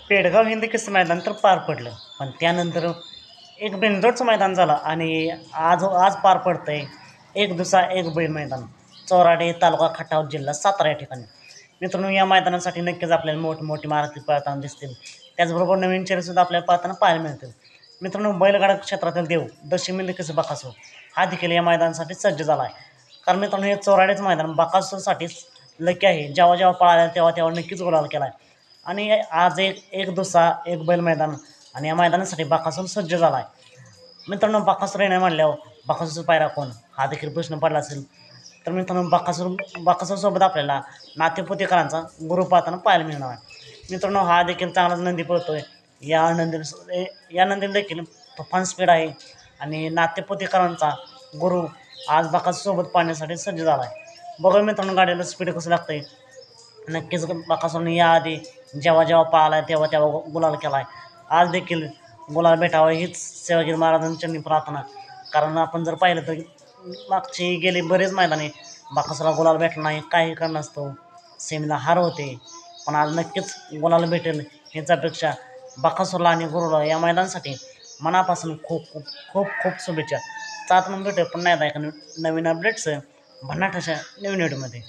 पेडगाव हिंद केसरी मैदान तर पार पडलं, पण त्यानंतर एक बिनजोडचं मैदान झालं आणि आज आज पार पडतंय एक दुसरा एक बैल मैदान चौराडे तालुका खटाव जिल्हा सातारा या ठिकाणी. मित्रांनो, या मैदानासाठी नक्कीच आपल्याला मोठी महारथी पळताना दिसतील. त्याचबरोबर नवीन चेहरेसुद्धा आपल्याला पळताना पाहायला मिळतील. मित्रांनो, बैलगाडा क्षेत्रातील देव दशमी केसरी बकासूर हा देखील या मैदानासाठी सज्ज झाला आहे. कारण मित्रांनो, हे चौराडेचं मैदान बकासूरसाठीच लकी आहे. जेव्हा जेव्हा पळाला तेव्हा तेव्हा नक्कीच गुलाल केला आहे. आणि आज एक दुसरा एक बैल मैदान आणि या मैदानासाठी बकासूर सज्ज झाला आहे. मित्रांनो, बकासूर येणे म्हणल्यावर बकासूरचा पायरा कोण हा देखील प्रश्न पडला असेल. तर मित्रांनो, बकासूरसोबत आपल्याला नातेपुतेकरांचा गुरु पाहताना पाहायला मिळणार आहे. मित्रांनो, हा देखील चांगलाच नंदी पळतोय. या नंदीला देखील तुफान स्पीड आहे आणि नातेपुतेकरांचा गुरु आज बकासूरसोबत पाहण्यासाठी सज्ज झाला आहे. बघा मित्रांनो, गाडीला स्पीड कसं लागतंय. नक्कीच बकासूरने याआधी जेव्हा जेव्हा पळाला तेव्हा तेव्हा गुलाल केला आहे. आज देखील गुलाल भेटावा हीच सेवागिरी महाराजांची प्रार्थना. कारण आपण जर पाहिलं तर मागची गेली बरेच मैदानी बकासूरला गुलाल भेटला नाही, काही कारणास्तव सेमीला हार होते. पण आज नक्कीच गुलाल भेटेल हीच अपेक्षा बकासूरला आणि गुरुला या मैदानासाठी मनापासून खूप खूप खूप खूप शुभेच्छा. 7 नंबर भेटेल पुन्हा एकदा एका नवीन अपडेट्स भन्नाट अशा नवीन व्हिडिओमध्ये.